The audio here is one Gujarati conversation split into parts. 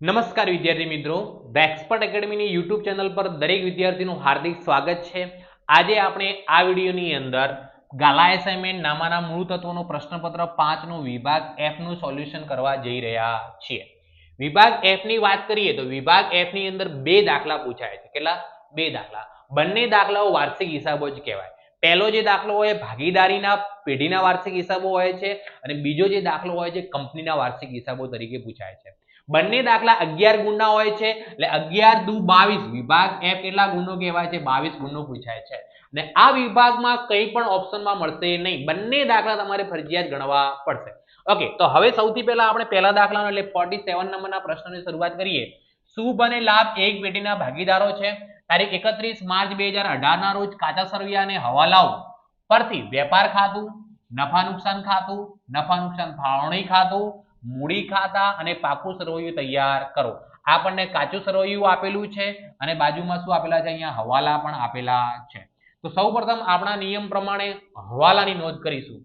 નમસ્કાર વિદ્યાર્થી મિત્રો, ધ એક્સપર્ટ એકેડમીની યુટ્યુબ ચેનલ પર દરેક વિદ્યાર્થીનું હાર્દિક સ્વાગત છે। આજે આપણે આ વિડીયોની અંદર ગાલા એસાઇનમેન્ટ નામાના મૂળ તત્વોનો પ્રશ્નપત્ર 5 નો વિભાગ F નું સોલ્યુશન કરવા જઈ રહ્યા છીએ। વિભાગ F ની વાત કરીએ તો વિભાગ F ની અંદર બે દાખલા પૂછાય છે। કેટલા? બે દાખલા। બંને દાખલાઓ વાર્ષિક હિસાબો જ કહેવાય। પહેલો જે દાખલો હોય ભાગીદારીના પેઢીના વાર્ષિક હિસાબો હોય છે અને બીજો જે દાખલો હોય છે કંપનીના વાર્ષિક હિસાબો તરીકે પૂછાય છે। બંને દાખલા 11 ગુણના હોય છે એટલે 11 દુ 22 વિભાગ F કેટલા ગુણનો કહેવાય છે? 22 ગુણનો પૂછાય છે અને આ વિભાગમાં કંઈ પણ ઓપ્શનમાં મળશે નહીં, બંને દાખલા તમારે ફરજિયાત ગણવા પડશે। ઓકે, તો હવે સૌથી પહેલા આપણે પહેલા દાખલાનો એટલે 47 નંબરના પ્રશ્નની શરૂઆત કરીએ। શુભ અને લાભ એક પેઢીના ભાગીદારો છે। તારીખ 31 માર્ચ 2018 ના રોજ કાચા સરવૈયા અને હવાલાઓ પરથી વેપાર ખાતું, નફા નુકસાન ખાતું, નફા નુકસાન ફાળવણી ખાતું, મૂડી ખાતા અને પાકું સરવૈયું તૈયાર કરો। આપણને કાચું સરવૈયું આપેલું છે અને બાજુમાં શું આપેલા છે? અહીંયા હવાલા પણ આપેલા છે। તો સૌપ્રથમ આપણા નિયમ પ્રમાણે હવાલાની નોંધ કરીશું।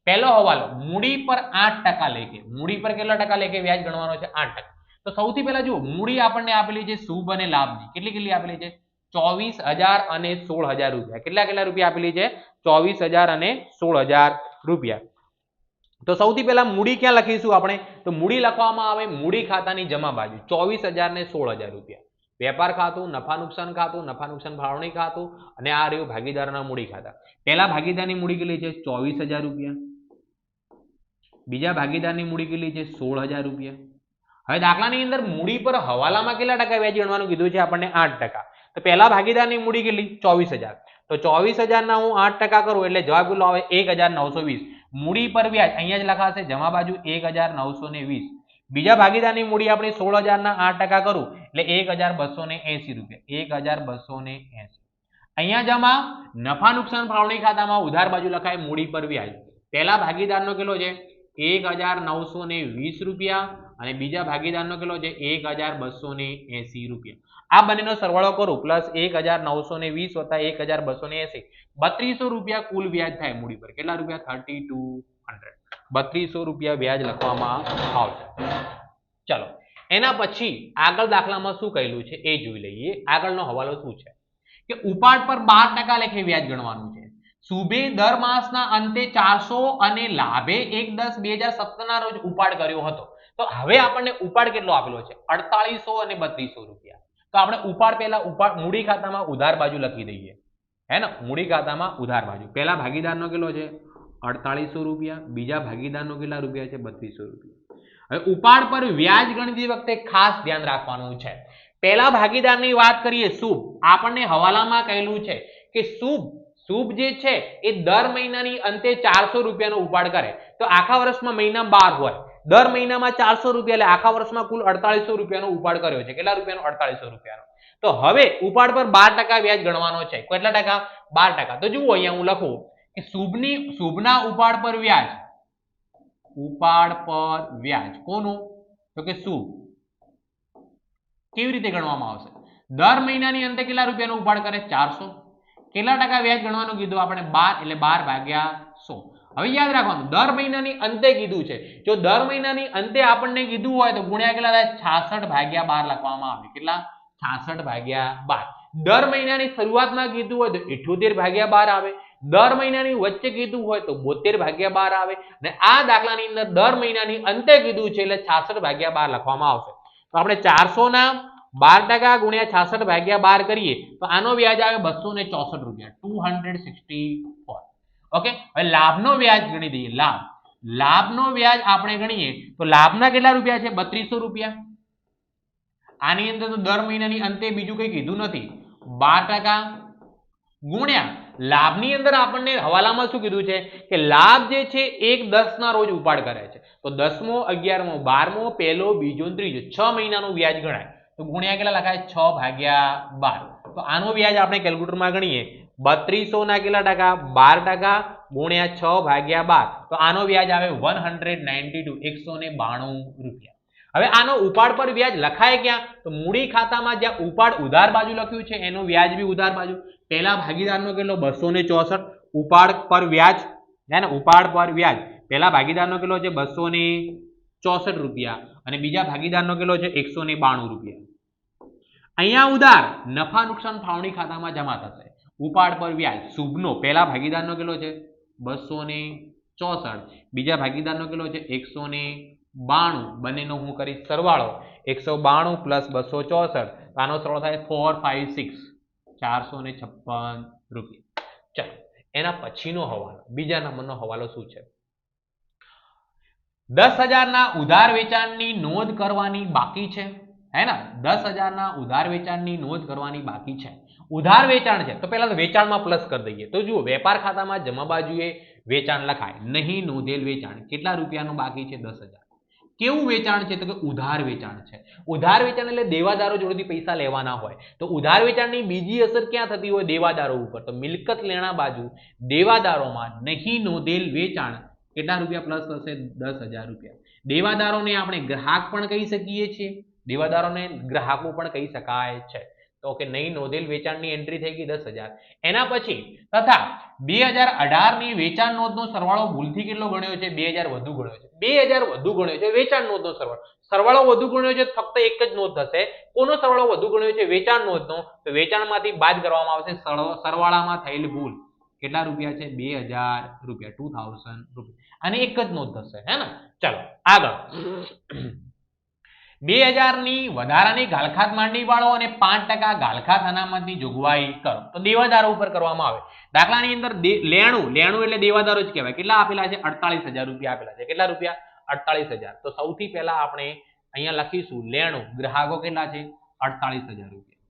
પહેલો હવાલો મૂડી પર 8% લેખે, મૂડી પર કેટલા ટકા લેખે વ્યાજ ગણવાનો છે? 8%। તો સૌથી પહેલા જુઓ, મૂડી આપણને આપેલી છે શુભ અને લાભની, કેટલી આપેલી છે? 24,000 અને 16,000 રૂપિયા। કેટલા રૂપિયા આપેલી છે? 24,000 અને 16,000 રૂપિયા। તો સૌથી પહેલા મૂડી ક્યાં લખીશું આપણે? તો મૂડી લખવામાં આવે મૂડી ખાતાની જમા બાજુ 24,000 ને 16,000 રૂપિયા। વેપાર ખાતું, નફા નુકસાન ખાતું, નફા નુકસાન ફાળવણી ખાતું અને આ રહ્યું ભાગીદારના મૂડી ખાતા। પહેલા ભાગીદારની મૂડી કેટલી છે? 24,000 રૂપિયા। બીજા ભાગીદારની મૂડી કેટલી છે? 16,000 રૂપિયા। હવે દાખલાની અંદર મૂડી પર હવાલામાં કેટલા ટકા વ્યાજ ગણવાનું કીધું છે? આપણને 8%। તો પહેલા ભાગીદારની મૂડી કેટલી? 24,000। તો 24,000 ના હું 8% કરું એટલે જવાબ કેટલો આવે? 1,920। મૂડી પર વ્યાજ અહીંયા જ લખાશે, જમા બાજુ 1,920। બીજા ભાગીદારની મૂડી આપણી 16,000 ના 8% કરું એટલે 1,280 રૂપિયા। 1,280 અહીંયા જમા નફા નુકસાન ફાળવણી ખાતામાં ઉધાર બાજુ લખાય મૂડી પર વ્યાજ। પહેલા ભાગીદારનો કેટલો છે? 1,920 રૂપિયા અને બીજા ભાગીદારનો કેટલો છે? 1,280 રૂપિયા। આ બંનેનો સરવાળો કરું પ્લસ 1,920 વત્તા 1,280 3200 રૂપિયા કુલ વ્યાજ થાય મૂડી પર। કેટલા રૂપિયા? 3,200। 3200 રૂપિયા વ્યાજ લખવામાં આવશે। ચલો, એના પછી આગળ દાખલામાં શું કહેલું છે એ જોઈ લઈએ। આગળનો હવાલો શું છે કે ઉપાડ પર 12% લેખે વ્યાજ ગણવાનું છે। શુભે દર માસના અંતે 400 અને લાભે 1/10/2017 ના રોજ ઉપાડ કર્યો હતો। તો હવે આપણને ઉપાડ કેટલો આપેલો છે? 4800 અને 3200 રૂપિયા। તો આપણે ઉપાડ પહેલા મૂડી ખાતામાં ઉધાર બાજુ લખી દઈએ, હે ને? મૂડી ખાતામાં ઉધાર બાજુ પહેલા ભાગીદારનો કેટલો છે? 4800 રૂપિયા। બીજા ભાગીદારનો કેટલા રૂપિયા છે? 3200 રૂપિયા। હવે ઉપાડ પર વ્યાજ ગણતી વખતે ખાસ ધ્યાન રાખવાનું છે। પહેલા ભાગીદારની વાત કરીએ શુભ, આપણને હવાલામાં કહેલું છે કે શુભ જે છે એ દર મહિનાની અંતે 400 રૂપિયાનો ઉપાડ કરે। તો આખા વર્ષમાં મહિના 12 હોય, દર મહિનામાં 400 રૂપિયા એટલે આખા વર્ષમાં કુલ 4800 રૂપિયાનો ઉપાડ કર્યો છે। કેટલા રૂપિયાનો? 4800 રૂપિયાનો। તો હવે ઉપાડ પર 12% વ્યાજ ગણવાનો છે। કેટલા ટકા? 12%। તો જુઓ અહીંયા હું લખું કે શુભના ઉપાડ પર વ્યાજ, ઉપાડ પર વ્યાજ કોનું? તો કે શુભ। કેવી રીતે ગણવામાં આવશે? દર મહિનાની અંતે કેટલા રૂપિયાનો ઉપાડ કરે? 400। કેટલા ટકા વ્યાજ ગણવાનું કીધું આપણે? 12 એટલે 12/100। હવે યાદ રાખવાનું દર મહિનાની અંતે કીધું છે, જો દર મહિનાની અંતે આપણને કીધું હોય તો ગુણ્યા કેટલા થાય? 66/12 લખવામાં આવે। કેટલા? 66/12। દર મહિનાની શરૂઆતમાં કીધું હોય તો 78/12 આવે, દર મહિનાની વચ્ચે કીધું હોય તો 72/12 આવે અને આ દાખલાની અંદર દર મહિનાની અંતે કીધું છે એટલે 66/12 લખવામાં આવશે। તો આપણે 400 ના 12% ગુણ્યા 66/12 કરીએ તો આનો વ્યાજ આવે 264 રૂપિયા, 264। ઓકે, હવે લાભનો વ્યાજ ગણી દઈએ। લાભનો વ્યાજ આપણે ગણીએ તો લાભના કેટલા રૂપિયા છે? 3200 રૂપિયા। આની અંદર તો દર મહિનાની અંતે બીજું કંઈ કીધું નથી। 12% ગુણ્યા લાભની અંદર આપણને હવાલામાં શું કીધું છે કે લાભ જે છે 1/10 ના રોજ ઉપાડ કરે છે। તો 10મો, 11મો, 12મો, પહેલો, બીજો, ત્રીજો 6 મહિનાનું વ્યાજ ગણાય તો ગુણ્યા કેટલા લખાય? 6/12। તો આનો વ્યાજ આપણે કેલ્ક્યુલેટરમાં ગણીએ 3200 ના કેટલા ટકા? 12% ગુણ્યા 6/12 તો આનો વ્યાજ આવે 192 રૂપિયા। હવે આનો ઉપાડ પર વ્યાજ લખાય ક્યાં? તો મૂડી ખાતામાં જ્યાં ઉપાડ ઉધાર બાજુ લખ્યું છે એનો વ્યાજ બી ઉધાર બાજુ। પહેલા ભાગીદારનો કેટલો? 264 ઉપાડ પર વ્યાજ, હે ને? ઉપાડ પર વ્યાજ પહેલા ભાગીદારનો કેટલો છે? 264 64 રૂપિયા અને બીજા ભાગીદારનો કેટલો છે 192 રૂપિયા. અહીંયા ઉધાર નફા નુકસાન ફાળવણી ખાતામાં જમા થશે. ઉપાડ પર વ્યાજ શુભનો પહેલા ભાગીદારનો કેટલો છે 264, બીજા ભાગીદારનો કેટલો છે 192, બંનેનો હું કરીશ સરવાળો 192 પ્લસ 264, આનો સરવાળો થાય 456, 456 રૂપિયા. ચાલો એના પછીનો હવાલો, બીજા નંબરનો હવાલો શું છે? 10,000 ના ઉધાર વેચાણની નોંધ કરવાની બાકી છે, હે ને? 10,000 ના ઉધાર વેચાણની નોંધ કરવાની બાકી છે. ઉધાર વેચાણ છે તો પહેલા તો વેચાણમાં પ્લસ કરી દઈએ. તો જુઓ વેપાર ખાતામાં જમા બાજુએ વેચાણ લખાય, નહીં નોંધેલ વેચાણ કેટલા રૂપિયાનું બાકી છે 10,000. કેવું વેચાણ છે? તો કે ઉધાર વેચાણ છે. ઉધાર વેચાણ એટલે દેવાદારો જોડેથી પૈસા લેવાના હોય. તો ઉધાર વેચાણની બીજી અસર ક્યાં થતી હોય? દેવાદારો ઉપર. તો મિલકત લેણા બાજુ દેવાદારોમાં નહીં નોંધેલ વેચાણ કેટલા રૂપિયા પ્લસ થશે? 10,000 રૂપિયા. દેવાદારોને આપણે ગ્રાહક પણ કહી શકીએ છીએ, દેવાદારોને ગ્રાહકો પણ કહી શકાય છે. તો ઓકે, નહીં નોંધેલ વેચાણની એન્ટ્રી થઈ ગઈ 10,000. એના પછી તથા 2018 ની વેચાણ નોંધનો સરવાળો ભૂલથી કેટલો ગણ્યો છે? 2000 વધુ ગણ્યો છે. 2000 વધુ ગણ્યો છે વેચાણ નોંધનો સરવાળો. સરવાળો વધુ ગણ્યો છે ફક્ત એક જ નોંધ થશે. કોનો સરવાળો વધુ ગણ્યો છે? વેચાણ નોંધનો. તો વેચાણમાંથી બાદ કરવામાં આવશે સરવાળામાં થયેલ ભૂલ. કેટલા રૂપિયા છે? 2000 રૂપિયા, 2000 રૂપિયા. અને એક જ નોંધ થશે, હે ને? ચાલો આગળ. 2000 ની વધારાની ગાલખાત માંડી વાળો અને 5% ગાલખાત અનામતની જોગવાઈ કરો. તો દેવાદારો ઉપર કરવામાં આવે. દાખલાની અંદર લેણું એટલે દેવાદારો જ કહેવાય. કેટલા આપેલા છે? 48,000 રૂપિયા આપેલા છે. કેટલા રૂપિયા? 48,000. તો સૌથી પહેલા આપણે અહીંયા લખીશું લેણું, ગ્રાહકો કેટલા છે? 48,000 રૂપિયા.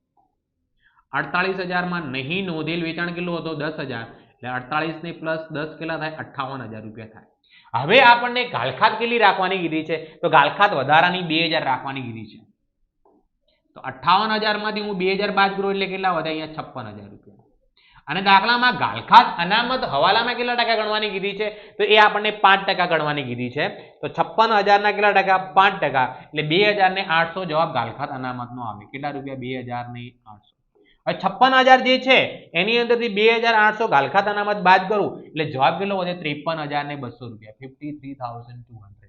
48,000 માં નહીં નોંધેલ વેચાણ કેટલું હતું? 10,000. એટલે 48 ને પ્લસ 10 કેટલા થાય? 58,000 રૂપિયા થાય. હવે આપણને ગાલખાત કેટલી રાખવાની કીધી છે? તો ગાલખાત વધારાની 2000 રાખવાની કીધી છે. તો 58,000 માંથી હું 2000 બાદ કરું એટલે કેટલા વધે? અહીંયા 56,000 રૂપિયા. અને દાખલામાં ગાલખાત અનામત હવાલામાં કેટલા ટકા ગણવાની કીધી છે? તો એ આપણને 5% ગણવાની કીધી છે. તો 56,000 ના કેટલા ટકા? 5%. એટલે 2,800 જવાબ ગાલખાત અનામતનો આવે. કેટલા રૂપિયા? 2,800. હવે 56,000 જે છે એની અંદરથી 2,800 ગાલખાત અનામત બાદ કરું એટલે જવાબ કેટલો વધે? 53,200 રૂપિયા, 53,200.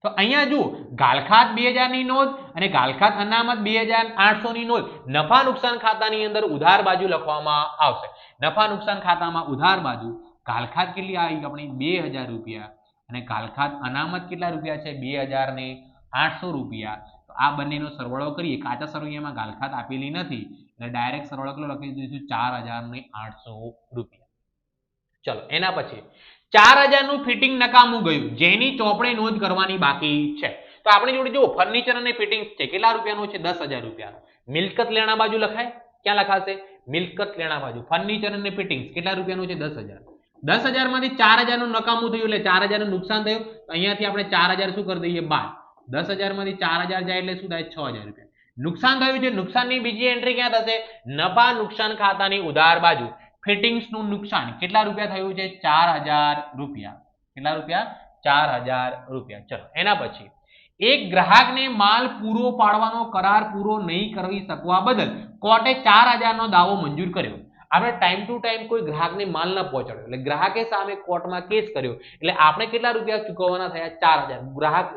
તો અહીંયા જુઓ ગાલખાત 2000 ની નોંધ અને ગાલખાત અનામત 2,800 ની નોંધ નફા નુકસાન ખાતાની અંદર ઉધાર બાજુ લખવામાં આવશે. નફા નુકસાન ખાતામાં ઉધાર બાજુ ગાલખાત કેટલી આવી? આપણી 2,000 રૂપિયા અને ગાલખાત અનામત કેટલા રૂપિયા છે? 2,800 રૂપિયા. તો આ બંનેનો સરવાળો કરીએ. કાચા સરવૈયામાં ગાલખાત આપેલી નથી એટલે ડાયરેક્ટ સરવાળો કેટલો લખી દઈશું? 4,800 રૂપિયા. ચલો એના પછી 4,000 નું ફિટિંગ નકામું ગયું જેની ચોપડે નોંધ કરવાની બાકી છે. તો આપણી જોડે જો ફર્નિચર અને ફિટિંગ છે કેટલા રૂપિયાનું છે? 10,000 રૂપિયાનું. મિલકત લેણા બાજુ લખાય? ક્યાં લખાશે? મિલકત લેણા બાજુ. ફર્નિચર અને ફિટિંગ કેટલા રૂપિયાનું છે? 10,000. 10,000 માંથી 4,000 નું નકામું થયું એટલે 4,000 નું નુકસાન થયું. તો અહીંયાથી આપણે 4,000 શું કરી દઈએ? બાદ. 10,000 માંથી 4,000 જાય એટલે શું થાય? 6,000 રૂપિયા. નુકસાન થયું છે. નુકસાનની બીજી એન્ટ્રી ક્યાં થશે? નફા નુકસાન ખાતાની ઉધાર બાજુ ફિટિંગ્સ નું નુકસાન કેટલા રૂપિયા થયું છે? 4,000 રૂપિયા. કેટલા રૂપિયા? 4,000 રૂપિયા. ચલો એના પછી એક ગ્રાહકને માલ પૂરો પાડવાનો કરાર પૂરો નહીં કરી શકવા બદલ કોર્ટે 4,000 નો દાવો મંજૂર કર્યો. આપણે ટાઈમ ટુ ટાઈમ કોઈ ગ્રાહકને માલ ન પહોંચાડ્યો એટલે ગ્રાહકે સામે કોર્ટમાં કેસ કર્યો એટલે આપણે કેટલા રૂપિયા ચૂકવવાના થયા? 4,000. ગ્રાહક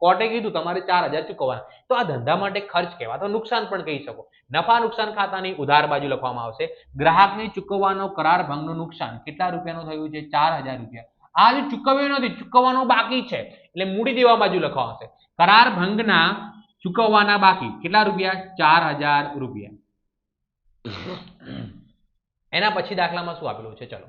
કોર્ટે કીધું તમારે 4,000 ચૂકવવાના. તો આ ધંધા માટે ખર્ચ કહેવાય, તો નુકસાન પણ કહી શકો. નફા નુકસાન ખાતાની ઉધાર બાજુ લખવામાં આવશે. ગ્રાહકને ચૂકવવાનો કરાર ભંગનું નુકસાન કેટલા રૂપિયાનું થયું છે? 4,000 રૂપિયા. આ હજુ ચૂકવ્યું નથી, ચૂકવવાનું બાકી છે એટલે મૂડી દેવા બાજુ લખવામાં આવશે. કરાર ભંગના ચૂકવવાના બાકી કેટલા રૂપિયા? 4,000 રૂપિયા. એના પછી દાખલામાં શું આપેલું છે? ચલો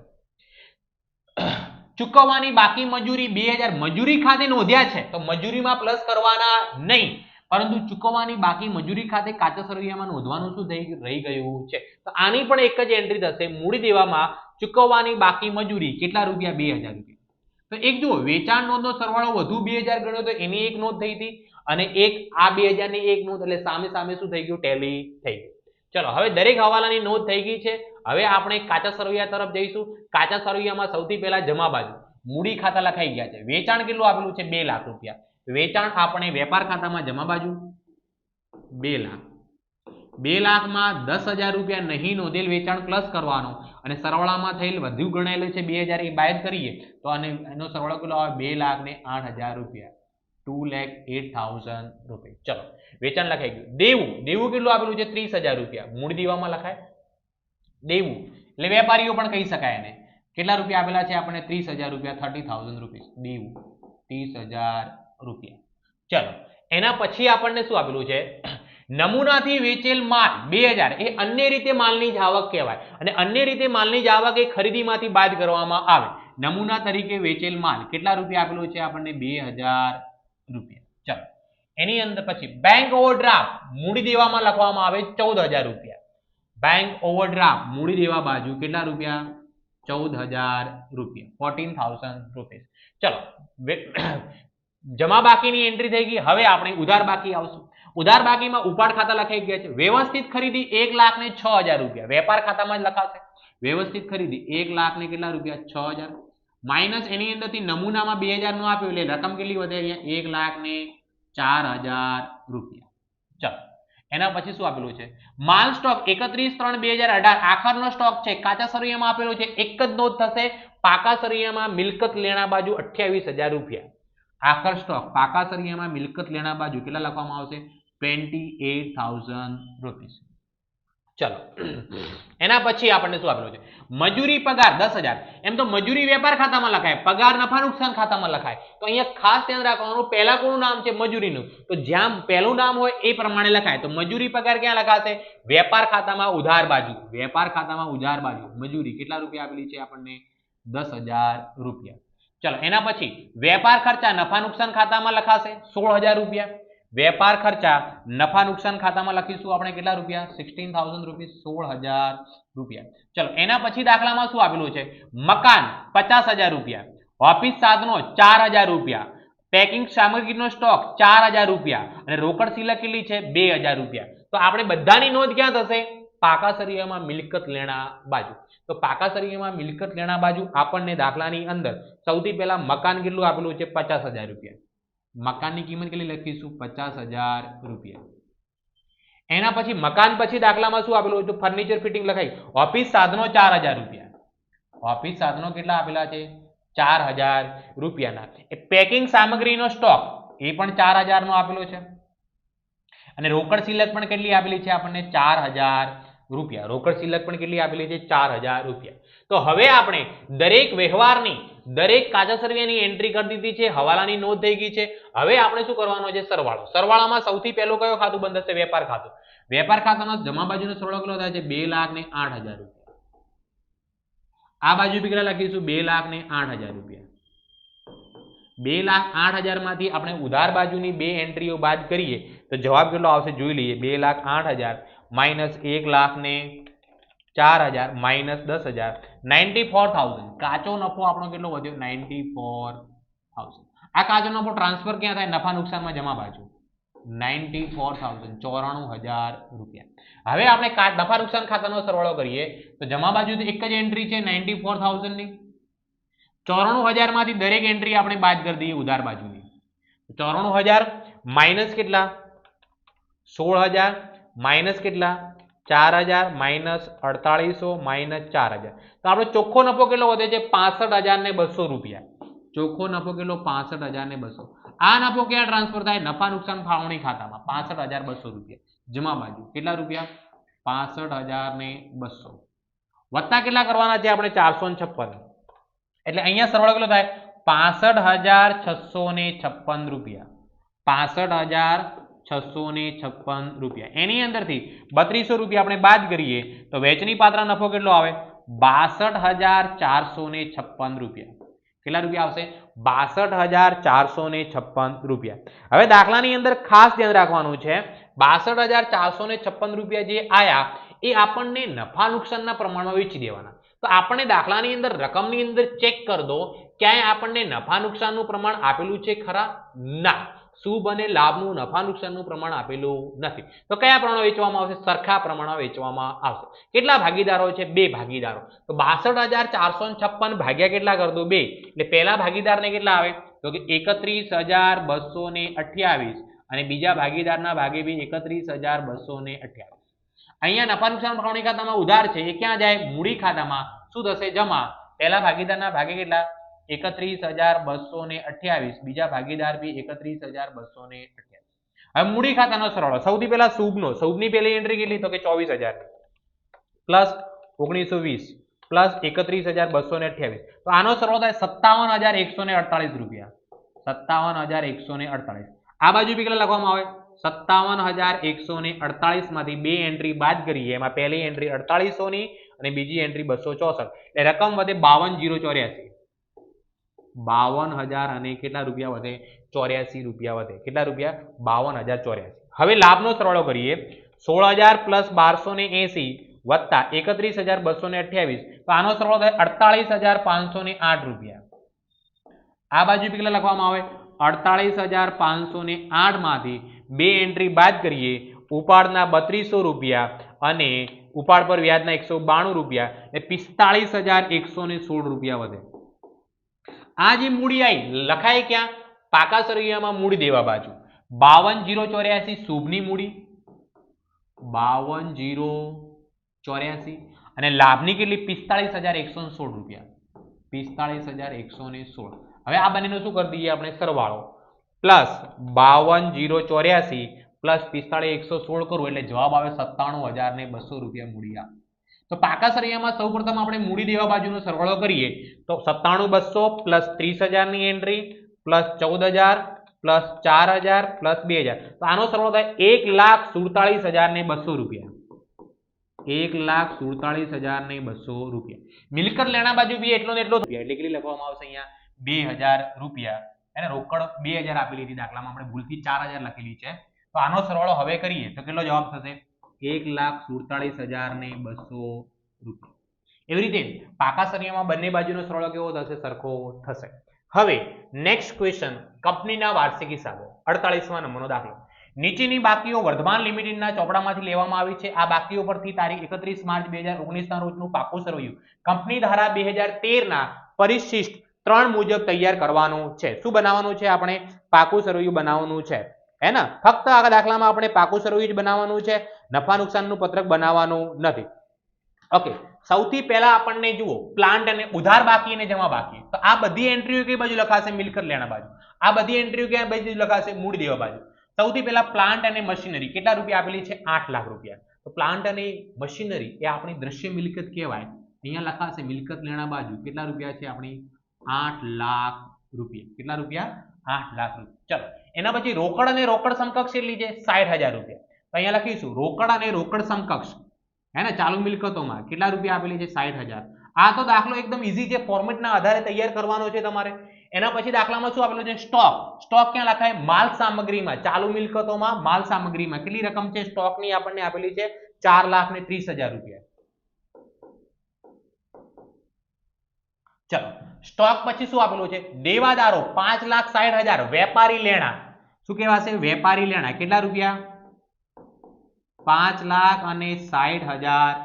ચૂકવવાની બાકી મજૂરી 2,000 મજૂરી ખાતે નોંધ્યા છે તો મજૂરીમાં પ્લસ કરવાના નહીં, પરંતુ ચૂકવવાની બાકી મજૂરી ખાતે કાચા સરવૈયામાં નોંધવાનું શું રહી ગયું છે? તો આની પણ એક જ એન્ટ્રી થશે. મૂડી દેવામાં ચૂકવવાની બાકી મજૂરી કેટલા રૂપિયા? 2,000 રૂપિયા. તો એક જુઓ વેચાણ નોંધનો સરવાળો વધુ 2,000 ગણ્યો તો એની એક નોંધ થઈ હતી અને એક આ 2,000 ની એક નોંધ એટલે સામે સામે શું થઈ ગયું? ટેલી થઈ ગયું. ચલો હવે દરેક હવાલાની નોંધ થઈ ગઈ છે. હવે આપણે કાચા સરવૈયા તરફ જઈશું. કાચા સરવૈયામાં સૌથી પહેલા જમા બાજુ મૂડી ખાતા લખાઈ ગયા છે. વેચાણ કેટલું આપેલું છે? 2 લાખ રૂપિયા. વેચાણ આપણે વેપાર ખાતામાં જમા બાજુ 2 લાખ. 2 લાખમાં 10,000 રૂપિયા નહીં નોંધેલ વેચાણ પ્લસ કરવાનો અને સરવાળામાં થયેલ વધુ ગણાયેલું છે 2,000 એ બાદ કરીએ તો એનો સરવાળો કેટલો આવે? 2,08,000 રૂપિયા. 2,08,000 રૂપિયા. ચલો વેચાણ લખાઈ ગયું. દેવું કેટલું આપેલું છે? 30,000 રૂપિયા. મૂળ દેવામાં લખાય દેવું, એટલે વેપારીઓ પણ કહી શકાય એને. કેટલા રૂપિયા આપેલા છે આપણને? 30,000 રૂપિયા, 30,000 રૂપીસ દેવું, 30,000 રૂપિયા. ચલો એના પછી આપણને શું આપેલું છે? નમૂનાથી વેચેલ માલ 2000 એ અન્ય રીતે માલની જ આવક કહેવાય, અને અન્ય રીતે માલની જ આવક એ ખરીદીમાંથી બાદ કરવામાં આવે. નમૂના તરીકે વેચેલ માલ કેટલા રૂપિયા આપેલું છે આપણને? 2000 રૂપિયા. ચલો એની અંદર પછી બેંક ઓવરડ્રાફ્ટ મૂડી દેવામાં લખવામાં આવે 14,000 રૂપિયા. બેંક ઓવરડ્રાફ્ટ મૂડી દેવા બાજુ કેટલા રૂપિયા? 14,000 રૂપિયા, 14,000 રૂપીસ. ચલો જમા બાકીની એન્ટ્રી થઈ ગઈ. હવે આપણે ઉધાર બાકી આવશું. ઉધાર બાકીમાં ઉપાડ ખાતા લખાઈ ગયા છે. વ્યવસ્થિત ખરીદી 1,06,000 રૂપિયા, વેપાર ખાતામાં જ લખાશે. વ્યવસ્થિત ખરીદી 1,00,000 ને કેટલા રૂપિયા? 6,000 માઇનસ એની અંદરથી નમૂનામાં 2000 નો આપ્યો એટલે રકમ કેટલી વધે? અહીંયા 1,04,000 રૂપિયા. ચલો એના પછી શું આપેલું છે? માલ સ્ટોક 31/3/2018 આખરનો સ્ટોક છે. કાચા સરિયામાં આપેલો છે, એક જ નોંધ થશે. પાકા સરિયામાં મિલકત લેણા બાજુ 28,000 રૂપિયા. આખર સ્ટોક પાકા સરિયામાં મિલકત લેણા બાજુ કેટલા લખવામાં આવશે? 28,000 રૂપીસ. ચલો એના પછી આપણને શું આપેલું છે? મજૂરી પગાર 10,000. એમ તો મજૂરી વેપાર ખાતામાં લખાય, પગાર નફા નુકસાન ખાતામાં લખાય. તો અહીંયા ખાસ ધ્યાન રાખવાનું, પહેલા કોનું નામ છે? મજૂરીનું. તો જ્યાં પહેલું નામ હોય એ પ્રમાણે લખાય. તો મજૂરી પગાર ક્યાં લખાશે? વેપાર ખાતામાં ઉધાર બાજુ. વેપાર ખાતામાં ઉધાર બાજુ મજૂરી કેટલા રૂપિયા આપેલી છે આપણને? 10,000 રૂપિયા. ચલો એના પછી વેપાર ખર્ચા નફા નુકસાન ખાતામાં લખાશે 16,000 રૂપિયા. વેપાર ખર્ચા નફા નુકસાન ખાતામાં લખીશું આપણે કેટલા રૂપિયા? 16,000 રૂપીસ, 16,000 રૂપિયા. ચલો એના પછી દાખલામાં શું આપેલું છે? મકાન 50,000 રૂપિયા, ઓફિસ સાધનો 4,000 રૂપિયા, પેકિંગ સામગ્રીનો સ્ટોક 4,000 રૂપિયા અને રોકડ શિલ્લક કેટલી છે? 2,000 રૂપિયા. તો આપણે બધાની નોંધ ક્યાં થશે? પાકા સરિયામાં મિલકત લેણા બાજુ. તો પાકા સરિયામાં મિલકત લેણા બાજુ આપણને દાખલાની અંદર સૌથી પહેલા મકાન કેટલું આપેલું છે? 50,000 રૂપિયા. મકાનની કિંમત કેટલી લખીશું? 50,000 રૂપિયા. એના પછી મકાન પછી દાખલામાં શું આપેલું છે? ફર્નિચર ફિટિંગ લખાઈ. ઓફિસ સાધનો 4,000 રૂપિયા. ઓફિસ સાધનો કેટલા આપેલા છે? 4,000 રૂપિયાના. એ પેકિંગ સામગ્રીનો સ્ટોક એ પણ 4,000 નો આપેલો છે. અને રોકડ શિલ્લક પણ કેટલી આપેલી છે આપણને? 4,000 રૂપિયા. રોકડ શિલ્લક પણ કેટલી આપેલી છે? 4,000 રૂપિયા. તો હવે આપણે દરેક વ્યવહારની, દરેક કાચા સરિયાની એન્ટ્રી કરી દીધી છે, હવાલાની નોંધ થઈ ગઈ છે. હવે આપણે શું કરવાનો છે? સરવાળો. સરવાળામાં સૌથી પહેલું કયો ખાતું બંધ થશે? વેપાર ખાતું. વેપાર ખાતાનો જમા બાજુનો સરવાળો કેટલો થાય છે? 2,08,000 રૂપિયા. આ બાજુ બી કેટલા લખીશું? 2,08,000 રૂપિયા. 2,08,000 માંથી આપણે ઉધાર બાજુની બે એન્ટ્રીઓ બાદ કરીએ તો જવાબ કેટલો આવશે? જોઈ લઈએ. 2,08,000 માઇનસ 1,04,000 માઇનસ 10,000, 94,000. કાચો નફો આપણો કેટલો વધ્યો? 94,000. આ કાચો નફો ટ્રાન્સફર ક્યાં થાય? નફા નુકસાનમાં જમા બાજુ. 94,000 94,000 રૂપિયા. હવે આપણે નફા નુકસાન ખાતાનો સરવાળો કરીએ તો જમા બાજુ એક જ એન્ટ્રી છે 94,000 ની. 94,000 માંથી દરેક એન્ટ્રી આપણે બાદ કરી દઈએ ઉધાર બાજુની. 94,000 માઇનસ કેટલા? 16,000 માઇનસ કેટલા? 4,000 માઇનસ 4,800 માઇનસ 4,000. તો આપણો ચોખ્ખો નફો કેટલો વધે છે? 65,200 રૂપિયા. ચોખ્ખો નફો કેટલો? 65,200. આ નફો ક્યાં ટ્રાન્સફર થાય? નફા નુકસાન ફાળવણી ખાતામાં. 65,200 રૂપિયા. જમા બાજુ કેટલા રૂપિયા? 65,200 વત્તા કેટલા કરવાના છે આપણે? 456. એટલે અહીંયા સરવાળો કેટલો થાય? 65,656 રૂપિયા. 65,656 રૂપિયા. એની અંદરથી 3200 રૂપિયા આપણે બાદ કરીએ તો વેચની પાત્ર નફો કેટલો આવે? 62,456 રૂપિયા. કેટલા રૂપિયા આવશે? 62,456 રૂપિયા. હવે દાખલાની અંદર ખાસ ધ્યાન રાખવાનું છે, 62,456 રૂપિયા જે આયા એ આપણને નફા નુકસાનના પ્રમાણમાં વેચી દેવાના. તો આપણે દાખલાની અંદર રકમની અંદર ચેક કરી દો, ક્યાંય આપણને નફા નુકસાનનું પ્રમાણ આપેલું છે ખરા? ના. શુભ અને લાભનું નફા નુકસાનનું પ્રમાણ આપેલું નથી. તો કયા પ્રમાણમાં વેચવામાં આવશે? સરખા પ્રમાણમાં વેચવામાં આવશે. કેટલા ભાગીદારો છે? 2 ભાગીદારો. તો 62,456 ભાગ્યા કેટલા કરી દો? 2. એટલે પહેલા ભાગીદારને કેટલા આવે? તો કે 31,228 અને બીજા ભાગીદારના ભાગે બી 31,228. અહીંયા નફા નુકસાન ફાળવણી ખાતામાં ઉધાર છે એ ક્યાં જાય? મૂડી ખાતામાં. શું થશે? જમા. પહેલા ભાગીદારના ભાગે કેટલા? 31,228 બીજા ભાગીદાર બી 31,228. હવે મૂડી ખાતાનો સરવાળો સૌથી પહેલા શુભની પહેલી એન્ટ્રી કેટલી તો કે 24,000 પ્લસ 1920 પ્લસ 31,228 તો આનો સરવાળો થાય 57,148 રૂપિયા 57,148. આ બાજુ બી કેટલા લખવામાં આવે 57,148 માંથી બે એન્ટ્રી બાદ કરીએ એમાં પહેલી એન્ટ્રી 4800 ની અને બીજી એન્ટ્રી 264 એટલે રકમ વધે 52,084 52,000 અને કેટલા રૂપિયા વધે 84 રૂપિયા વધે કેટલા રૂપિયા 52,084. હવે લાભનો સરવાળો કરીએ 16,000 પ્લસ 1280 વત્તા 31,228 તો આનો સરવાળો થાય 48,508 રૂપિયા. આ બાજુ કેટલા લખવામાં આવે 48,508 માંથી બે એન્ટ્રી બાદ કરીએ ઉપાડના 3200 રૂપિયા અને ઉપાડ પર વ્યાજના 192 રૂપિયા એટલે 45,116 રૂપિયા વધે. આ જે મૂડી આવી લખાય ક્યાં પાકા સરવૈયામાં મૂડી દેવા બાજુ 52,084 શુભની મૂડી 52,084 અને લાભની કેટલી 45,116 રૂપિયા 45,116. હવે આ બંનેનો શું કરી દઈએ આપણે સરવાળો પ્લસ 52,084 પ્લસ 45,116 કરવું એટલે જવાબ આવે 97,200 રૂપિયા મૂડી આવે. તો પાકા સરવૈયામાં સૌપ્રથમ આપણે મૂડી દેવા બાજુનો સરવાળો કરીએ તો 97,200 પ્લસ 30,000 ની એન્ટ્રી પ્લસ 14,000 પ્લસ 4,000 પ્લસ 2,000 તો આનો સરવાળો થાય 1,47,200 રૂપિયા 1,47,200 રૂપિયા. મિલકત લેણા બાજુ બી એટલો ને એટલો રૂપિયા એટલે કેટલી લખવામાં આવશે અહીંયા 2,000 રૂપિયા એને રોકડ 2,000 આપેલી હતી દાખલામાં આપણે ભૂલથી 4,000 લખેલી છે તો આનો સરવાળો હવે કરીએ તો કેટલો જવાબ થશે 1,47,200 રૂપિયા. એવી રીતે પાકા સરવૈયામાં બંને બાજુનો સરવાળો કેવો થશે સરખો થશે. હવે નેક્સ્ટ ક્વેશ્ચન કંપનીના વાર્ષિક હિસાબો 48મા નંબરનો દાખલો. નીચેની બાકીઓ વર્ધમાન લિમિટેડના ચોપડામાંથી લેવામાં આવી છે. આ બાકીઓ પરથી તારીખ 31 માર્ચ 2019 ના રોજનું પાકું સરવૈયું કંપની ધારા 2013 ના પરિશિષ્ટ 3 મુજબ તૈયાર કરવાનું છે. શું બનાવવાનું છે આપણે પાકું સરવૈયું બનાવવાનું છે હે ને. ફક્ત આ દાખલામાં આપણે પાકું સરવૈયું જ બનાવવાનું છે નફા નુકસાનનું પત્રક બનાવવાનું નથી. ઓકે સૌથી પહેલા આપણને જુઓ પ્લાન્ટ અને ઉધાર બાકી અને જમા બાકી તો આ બધી એન્ટ્રીઓ કઈ બાજુ લખાશે મિલકત લેણા બાજુ. આ બધી એન્ટ્રીઓ ક્યાં બાજુ લખાશે મૂડી દેવા બાજુ. સૌથી પહેલા પ્લાન્ટ અને મશીનરી કેટલા રૂપિયા આપેલી છે 8 લાખ રૂપિયા. તો પ્લાન્ટ અને મશીનરી એ આપણી દ્રશ્ય મિલકત કહેવાય. અહીંયા લખાશે મિલકત લેણા બાજુ કેટલા રૂપિયા છે આપણી 8 લાખ રૂપિયા. કેટલા રૂપિયા 8 લાખ રૂપિયા. ચલો એના પછી રોકડ અને રોકડ સમકક્ષ કેટલી છે 60,000 રૂપિયા. તો અહીંયા લખીશું રોકડ અને રોકડ સમકક્ષ હે ને ચાલુ મિલકતોમાં કેટલા રૂપિયા આપેલી છે 60,000. આ તો દાખલો એકદમ ઈઝી છે ફોર્મેટના આધારે તૈયાર કરવાનો છે તમારે. એના પછી દાખલામાં શું આપેલું છે સ્ટોક ક્યાં લખાય માલ સામગ્રીમાં ચાલુ મિલકતોમાં માલ સામગ્રીમાં કેટલી રકમ છે સ્ટોકની આપણને આપેલી છે 4,30,000 રૂપિયા. ચલો સ્ટોક પછી શું આપેલું છે દેવાદારો 5,60,000 વેપારી લેણા શું કહેવાશે વેપારી લેણા કેટલા રૂપિયા 5,60,000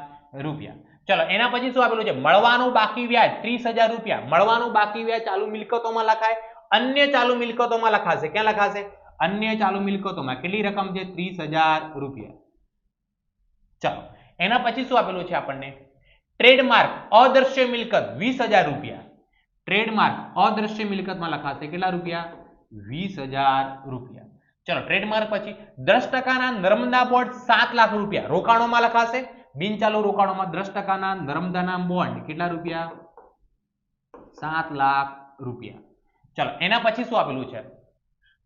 રૂપિયા. ચલો એના પછી શું આપેલું છે મળવાનું બાકી વ્યાજ 30,000 રૂપિયા. મળવાનું બાકી વ્યાજ ચાલુ મિલકતોમાં લખાય અન્ય ચાલુ મિલકતોમાં લખાશે ક્યાં લખાશે અન્ય ચાલુ મિલકતોમાં કેટલી રકમ છે 30,000 રૂપિયા. ચલો એના પછી શું આપેલું છે આપણને ટ્રેડમાર્ક અદ્રશ્ય મિલકત 20,000 રૂપિયા. ટ્રેડમાર્ક અદ્રશ્ય મિલકતમાં લખાશે કેટલા રૂપિયા 20,000 રૂપિયા. ચલો ટ્રેડમાર્ક પછી 10% નર્મદા બોન્ડ 7 લાખ રૂપિયા રોકાણોમાં લખાશે. બિનચાલુ રોકાણોમાં 10% નર્મદાના બોન્ડ કેટલા રૂપિયા 7 લાખ રૂપિયા. ચલો એના પછી શું આપેલું છે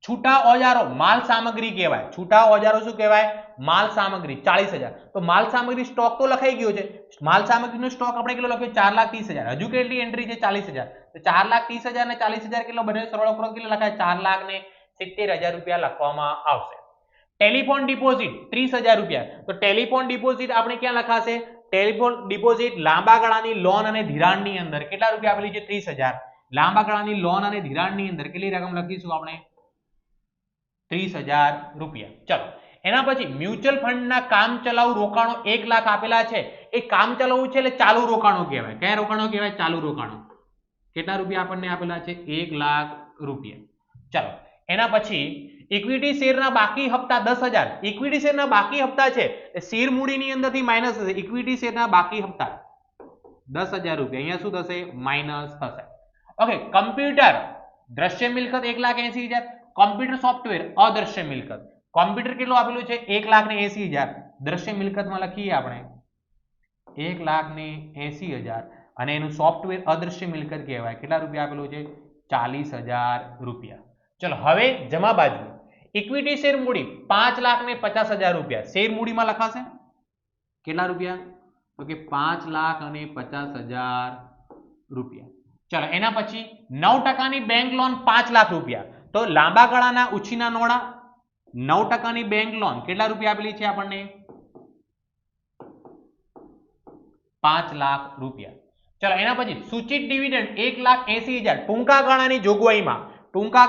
છૂટા ઓજારો માલ સામગ્રી કહેવાય. છૂટા ઓજારો શું કહેવાય માલ સામગ્રી 40,000. તો માલ સામગ્રી સ્ટોક તો લખાઈ ગયો છે. માલ સામગ્રીનો સ્ટોક આપણે કેટલો લખ્યો 4,30,000. હજુ કેટલી એન્ટ્રી છે 40,000. તો 4,30,000 ને 40,000 કેટલો બને સરવાળો કરો કેટલો લખાય 4,70,000 રૂપિયા લખવામાં આવશે. ટેલિફોન ડિપોઝિટ 30,000 રૂપિયા. તો ટેલિફોન ડિપોઝિટ આપણે ક્યાં લખાશે ટેલિફોન ડિપોઝિટ લાંબા ગાળાની લોન અને ધિરાણની અંદર કેટલા રૂપિયા આપેલી છે 30,000. લાંબા ગાળાની લોન અને ધિરાણની અંદર કેટલી રકમ લખીશું આપણે 30,000 રૂપિયા. ચલો એના પછી મ્યુચ્યુઅલ ફંડના કામ ચલાઉ રોકાણો 1 લાખ આપેલા છે. એ કામ ચલાઉ છે એટલે ચાલુ રોકાણો કહેવાય. કયા રોકાણો કહેવાય ચાલુ રોકાણો. કેટલા રૂપિયા આપણને આપેલા છે 1 લાખ રૂપિયા. ચલો એના પછી ઇક્વિટી શેરના બાકી હપ્તા 10,000. ઇક્વિટી શેરના બાકી હપ્તા છે શેર મૂડીની અંદરથી માઈનસ થશે. ઇક્વિટી શેરના બાકી હપ્તા 10,000 રૂપિયા અહીંયા શું થશે માઈનસ થશે. ઓકે, કમ્પ્યુટર દ્રશ્ય મિલકત 1,80,000, કોમ્પ્યુટર સોફ્ટવેર અદ્રશ્ય મિલકત. કોમ્પ્યુટર કેટલું આપેલું છે? 1,80,000. દ્રશ્ય મિલકતમાં લખીએ આપણે 1,80,000 અને એનું સોફ્ટવેર અદ્રશ્ય મિલકત કહેવાય. કેટલા રૂપિયા આપેલું છે? 40,000 રૂપિયા. ચલો હવે જમા બાજુ ઇક્વિટી શેર મૂડી 5,50,000 રૂપિયા. શેર મૂડીમાં લખાશે કેટલા રૂપિયા? તો કે 5,50,000 રૂપિયા. ચલો એના પછી 9% બેંક લોન 5 લાખ રૂપિયા. તો લાંબા ગાળાના ઉછીના નોડા 9% બેંક લોન કેટલા રૂપિયા આપેલી છે આપણને? 5 લાખ રૂપિયા. ચલો એના પછી સૂચિત ડિવિડન્ડ 1,80,000 ટૂંકા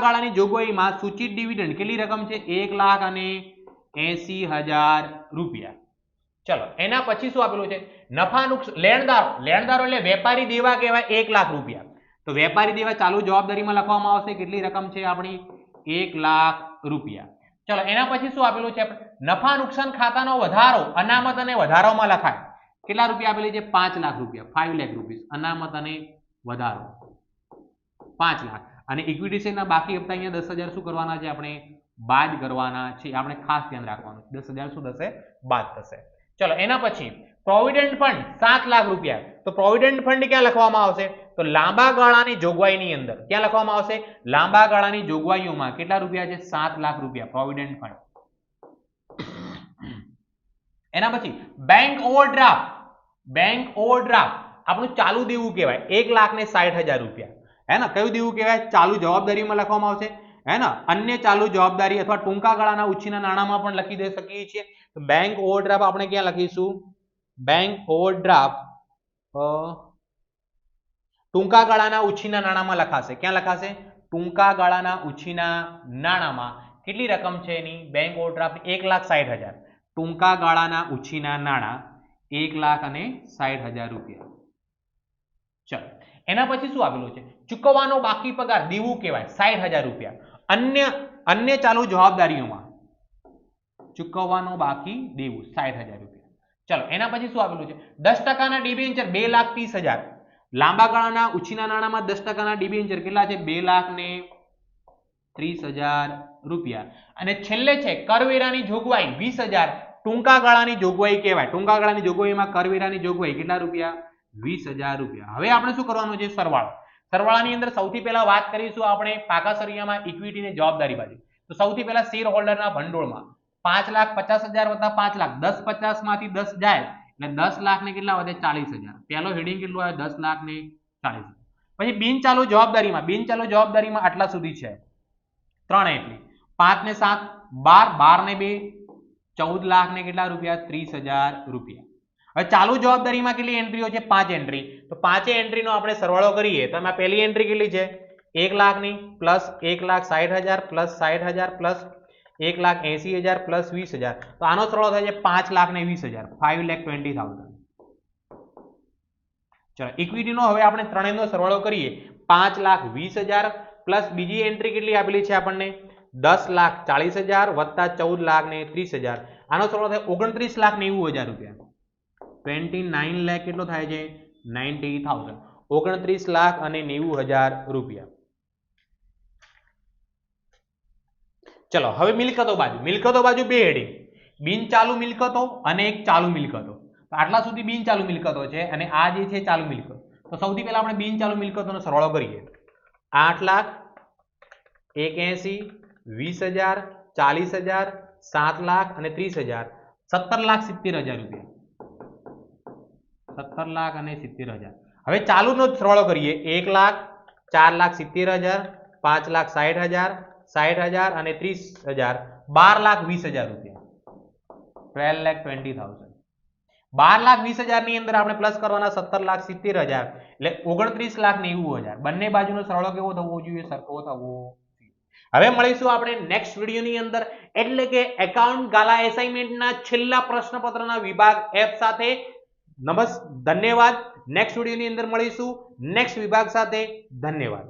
ગાળાની જોગવાઈમાં સૂચિત ડિવિડન્ડ કેટલી રકમ છે? 1,80,000 રૂપિયા. ચલો એના પછી શું આપેલું છે? નફા નુકસાન લેણદારો એટલે વેપારી દેવા કહેવાય 1 લાખ રૂપિયા. તો વેપારી દેવા ચાલુ જવાબદારીમાં લખવામાં આવશે. કેટલી રકમ છે આપણી? 1 લાખ રૂપિયા. ચલો એના પછી શું આપેલું છે? નફા નુકસાન ખાતાનો વધારો અનામત અને વધારોમાં લખાય. કેટલા રૂપિયા આપેલી છે? 5 લાખ રૂપિયા. 5 લાખ રૂપિયા અનામત અને વધારો 5 લાખ. અને ઇક્વિટી શેરના બાકી હપ્તા અહીંયા 10,000 શું કરવાના છે? આપણે બાદ કરવાના છે. આપણે ખાસ ધ્યાન રાખવાનું. 10,000 શું થશે? બાદ થશે. ચલો એના પછી પ્રોવિડન્ટ ફંડ 7 લાખ રૂપિયા. તો પ્રોવિડન્ટ ફંડ ક્યાં લખવામાં આવશે? તો લાંબા ગાળાની જોગવાઈની અંદર ક્યાં લખવામાં આવશે? લાંબા ગાળાની જોગવાઈઓમાં કેટલા રૂપિયા છે? 7 લાખ રૂપિયા પ્રોવિડન્ટ ફંડ. એના પછી બેંક ઓવરડ્રાફ્ટ આપણું ચાલુ દેવું કહેવાય 1,60,000 રૂપિયા. હે ને? કયું દેવું કહેવાય? ચાલુ જવાબદારીમાં લખવામાં આવશે. હે ને? અન્ય ચાલુ જવાબદારી અથવા ટૂંકા ગાળાના ઉછીના નાણાંમાં પણ લખી દે શકીએ છીએ. તો બેંક ઓવરડ્રાફ્ટ આપણે ક્યાં લખીશું? બેંક ઓવરડ્રાફ્ટ ટૂંકા ગાળાના ઉછીના નાણાંમાં લખાશે. ક્યાં લખાશે? ટૂંકા ગાળાના ઉછીના નાણાંમાં. કેટલી રકમ છે એની? Bank overdraft 1,60,000. ટૂંકા ગાળાના ઉછીના નાણાં 1,60,000 રૂપિયા. ચલો એના પછી શું આપેલું છે? ચૂકવવાનો બાકી પગાર દેવું કહેવાય 60,000 રૂપિયા. અન્ય ચાલુ જવાબદારીઓમાં ચૂકવવાનો બાકી દેવું 60,000 રૂપિયા. ચલો એના પછી શું આપેલું છે? 10%ના ડિબેન્ચર 2,30,000. લાંબા ગાળાના ઉછીના નાણાંમાં 10%ના ડિબેન્ચર કેટલા છે? 2,30,000 રૂપિયા. અને છેલ્લે છે કરવેરાની જોગવાઈ 20,000. ટૂંકા ગાળાની જોગવાઈ કહેવાય. ટૂંકા ગાળાની જોગવાઈમાં કરવેરાની જોગવાઈ કેટલા રૂપિયા? 20,000 રૂપિયા. હવે આપણે શું કરવાનું છે? સરવાળો. સરવાળાની અંદર સૌથી પહેલા વાત કરીશું આપણે પાકા સરિયામાં ઇક્વિટીની જવાબદારી બાજુ. તો સૌથી પહેલા શેર હોલ્ડરના ભંડોળમાં 5,50,000 વત્તા 5 લાખ 10,50 માંથી 10 જાય એટલે 10 લાખ ને કેટલા વધે? 40,000. પહેલો હેડિંગ કેટલું આવે? 10 લાખ ને 40,000. પછી બિનચાલુ જવાબદારીમાં આટલા સુધી છે 3 એટલી 5 ને 7 12 12 ને 2 14 લાખ ને કેટલા રૂપિયા? 30,000 રૂપિયા. હવે ચાલુ જવાબદારીમાં કેટલી એન્ટ્રીઓ છે? 5 એન્ટ્રી. તો 5 એન્ટ્રીનો આપણે સરવાળો કરીએ તો એમાં પહેલી એન્ટ્રી કેટલી છે? 1 લાખની પ્લસ 1,60,000 પ્લસ 60,000 પ્લસ 1,80,000 પ્લસ 20,000. તો આનો સરવાળો થાય છે 5,20,000. 5,20,000. ચલો ઇક્વિટીનો હવે આપણે ત્રણેયનો સરવાળો કરીએ 5,20,000 પ્લસ બીજી એન્ટ્રી કેટલી આપેલી છે આપણને? 10,40,000 વત્તા 14,30,000. આનો સરવાળો થાય 29,90,000 રૂપિયા. 29 લાખ કેટલો થાય છે? 90,000. 29,90,000 રૂપિયા. ચલો હવે મિલકતો બાજુ બે હેડિંગ. બિનચાલુ મિલકતો અને એક ચાલુ મિલકતો. તો આટલા સુધી બિનચાલુ મિલકતો છે અને આ જે છે ચાલુ મિલકતો. તો સૌથી પહેલા આપણે બિનચાલુ મિલકતોનો સરવાળો કરીએ. 8 લાખ 81 20,000 40,000 7 લાખ અને 30,000 17,70,000 રૂપિયા. 17,70,000. હવે ચાલુનો સરવાળો કરીએ 1 લાખ 4,70,000 5,60,000 60,000 અને 30,000 12,20,000 રૂપિયા. 12,20,000. 12,20,000 ની અંદર આપણે પ્લસ કરવાના 17,70,000 એટલે 29,90,000. બંને બાજુનો સરવાળો કેવો થવો જોઈએ? સરખો થવો. હવે મળીશું આપણે નેક્સ્ટ વિડીયોની અંદર એટલે કે એકાઉન્ટ ગાલા એસાઇનમેન્ટના છેલ્લા પ્રશ્નપત્રના વિભાગ F સાથે. ધન્યવાદ. નેક્સ્ટ વિડીયોની અંદર મળીશું નેક્સ્ટ વિભાગ સાથે. ધન્યવાદ.